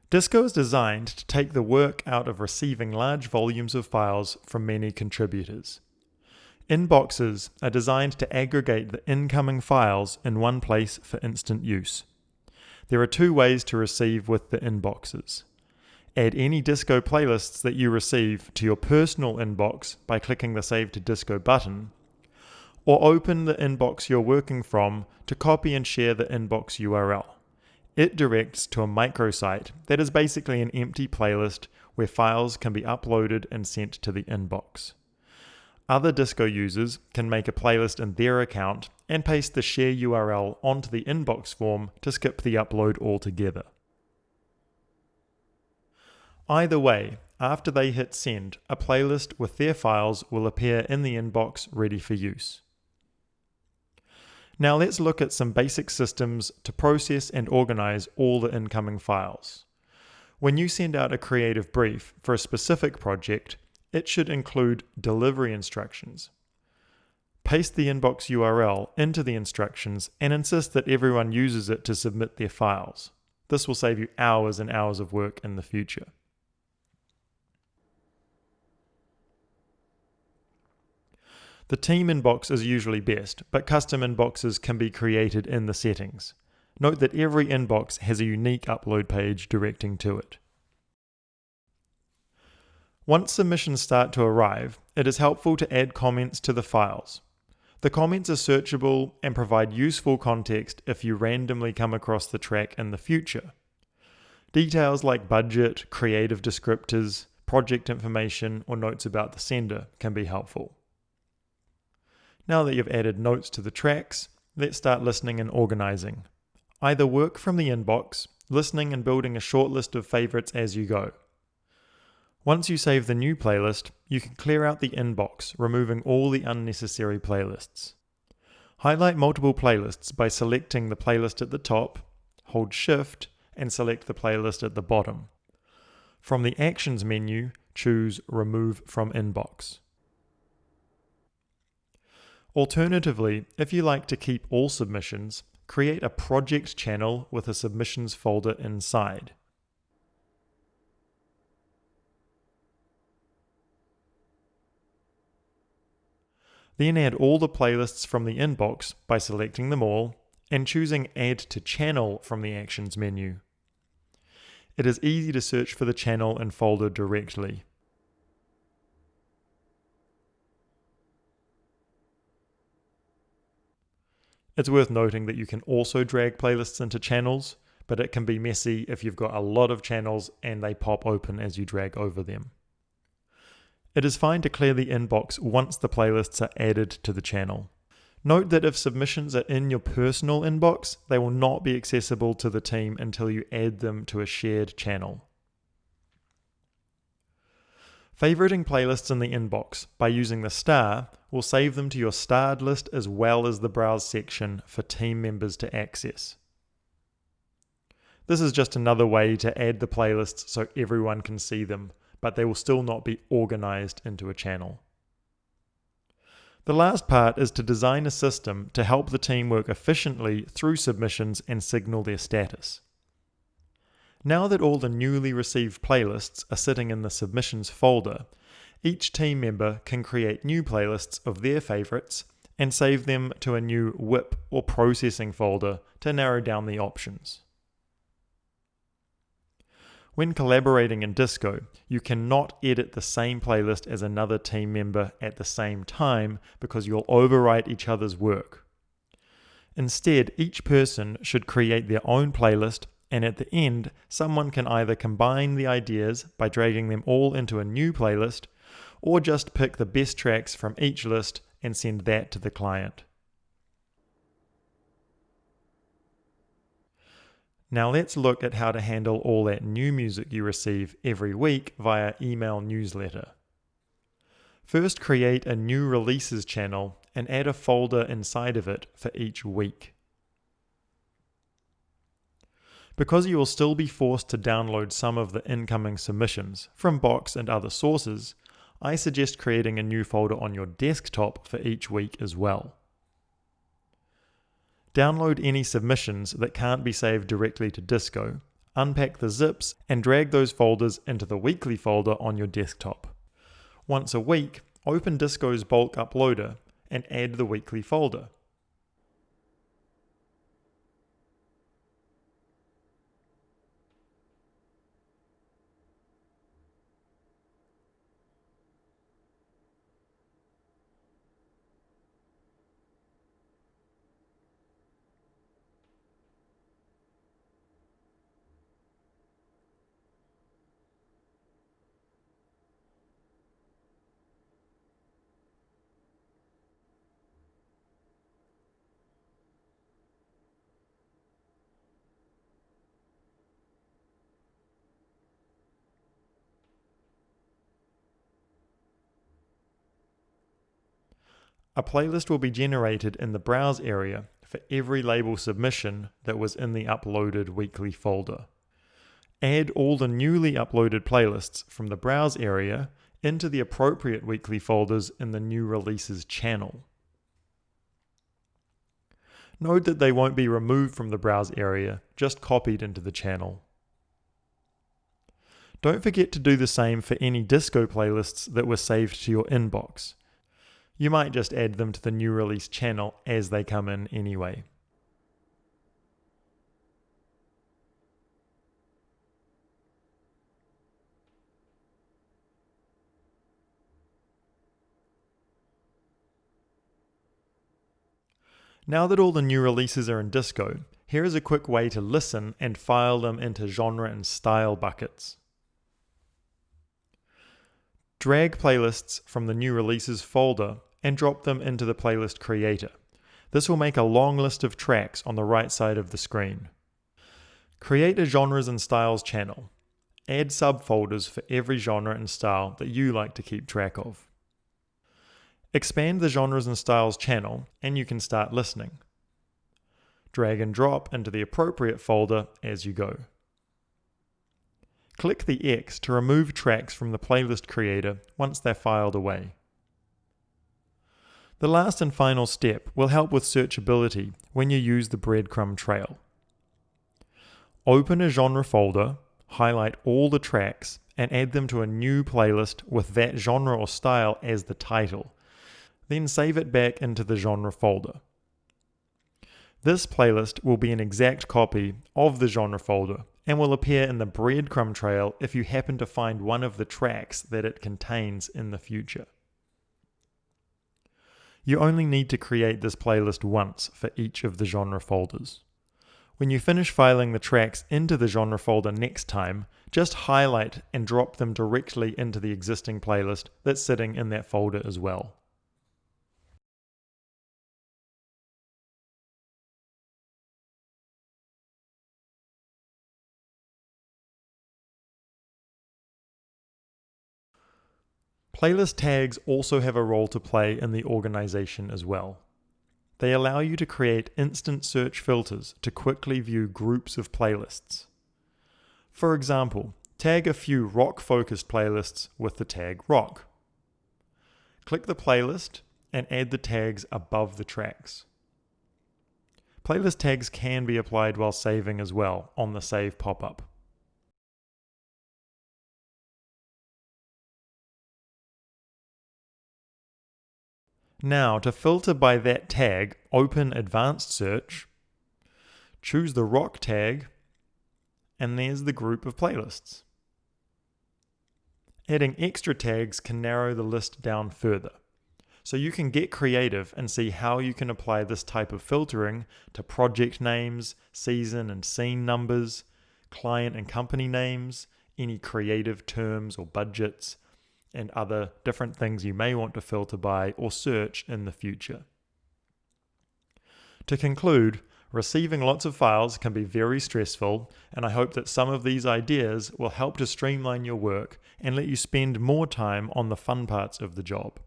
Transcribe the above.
Disco is designed to take the work out of receiving large volumes of files from many contributors. Inboxes are designed to aggregate the incoming files in one place for instant use. There are two ways to receive with the inboxes. Add any Disco playlists that you receive to your personal inbox by clicking the Save to Disco button, or open the inbox you're working from to copy and share the inbox URL. It directs to a microsite that is basically an empty playlist where files can be uploaded and sent to the inbox. Other Disco users can make a playlist in their account and paste the share URL onto the inbox form to skip the upload altogether. Either way, after they hit send, a playlist with their files will appear in the inbox ready for use. Now let's look at some basic systems to process and organize all the incoming files. When you send out a creative brief for a specific project, it should include delivery instructions. Paste the inbox URL into the instructions and insist that everyone uses it to submit their files. This will save you hours and hours of work in the future. The team inbox is usually best, but custom inboxes can be created in the settings. Note that every inbox has a unique upload page directing to it. Once submissions start to arrive, it is helpful to add comments to the files. The comments are searchable and provide useful context if you randomly come across the track in the future. Details like budget, creative descriptors, project information, or notes about the sender can be helpful. Now that you've added notes to the tracks, let's start listening and organizing. Either work from the inbox, listening and building a short list of favorites as you go. Once you save the new playlist, you can clear out the inbox, removing all the unnecessary playlists. Highlight multiple playlists by selecting the playlist at the top, hold Shift, and select the playlist at the bottom. From the Actions menu, choose Remove from Inbox. Alternatively, if you like to keep all submissions, create a project channel with a submissions folder inside. Then add all the playlists from the inbox by selecting them all and choosing Add to Channel from the Actions menu. It is easy to search for the channel and folder directly. It's worth noting that you can also drag playlists into channels, but it can be messy if you've got a lot of channels and they pop open as you drag over them. It is fine to clear the inbox once the playlists are added to the channel. Note that if submissions are in your personal inbox, they will not be accessible to the team until you add them to a shared channel. Favoriting playlists in the inbox by using the star will save them to your starred list as well as the browse section for team members to access. This is just another way to add the playlists so everyone can see them, but they will still not be organized into a channel. The last part is to design a system to help the team work efficiently through submissions and signal their status. Now that all the newly received playlists are sitting in the submissions folder, each team member can create new playlists of their favorites and save them to a new WIP or processing folder to narrow down the options. When collaborating in Disco, you cannot edit the same playlist as another team member at the same time because you'll overwrite each other's work. Instead, each person should create their own playlist, and at the end, someone can either combine the ideas by dragging them all into a new playlist, or just pick the best tracks from each list and send that to the client. Now let's look at how to handle all that new music you receive every week via email newsletter. First, create a new releases channel and add a folder inside of it for each week. Because you will still be forced to download some of the incoming submissions from Box and other sources, I suggest creating a new folder on your desktop for each week as well. Download any submissions that can't be saved directly to Disco, unpack the zips, and drag those folders into the weekly folder on your desktop. Once a week, open Disco's bulk uploader and add the weekly folder. A playlist will be generated in the Browse area for every label submission that was in the uploaded weekly folder. Add all the newly uploaded playlists from the Browse area into the appropriate weekly folders in the New Releases channel. Note that they won't be removed from the Browse area, just copied into the channel. Don't forget to do the same for any Disco playlists that were saved to your inbox. You might just add them to the new release channel as they come in anyway. Now that all the new releases are in Disco, here is a quick way to listen and file them into genre and style buckets. Drag playlists from the new releases folder and drop them into the playlist creator. This will make a long list of tracks on the right side of the screen. Create a genres and styles channel. Add subfolders for every genre and style that you like to keep track of. Expand the genres and styles channel and you can start listening. Drag and drop into the appropriate folder as you go. Click the X to remove tracks from the playlist creator once they're filed away. The last and final step will help with searchability when you use the breadcrumb trail. Open a genre folder, highlight all the tracks, and add them to a new playlist with that genre or style as the title. Then save it back into the genre folder. This playlist will be an exact copy of the genre folder and will appear in the breadcrumb trail if you happen to find one of the tracks that it contains in the future. You only need to create this playlist once for each of the genre folders. When you finish filing the tracks into the genre folder next time, just highlight and drop them directly into the existing playlist that's sitting in that folder as well. Playlist tags also have a role to play in the organization as well. They allow you to create instant search filters to quickly view groups of playlists. For example, tag a few rock-focused playlists with the tag rock. Click the playlist and add the tags above the tracks. Playlist tags can be applied while saving as well on the Save pop-up. Now, to filter by that tag, open Advanced Search, choose the rock tag, and there's the group of playlists. Adding extra tags can narrow the list down further. So you can get creative and see how you can apply this type of filtering to project names, season and scene numbers, client and company names, any creative terms or budgets, and other different things you may want to filter by or search in the future. To conclude, receiving lots of files can be very stressful, and I hope that some of these ideas will help to streamline your work and let you spend more time on the fun parts of the job.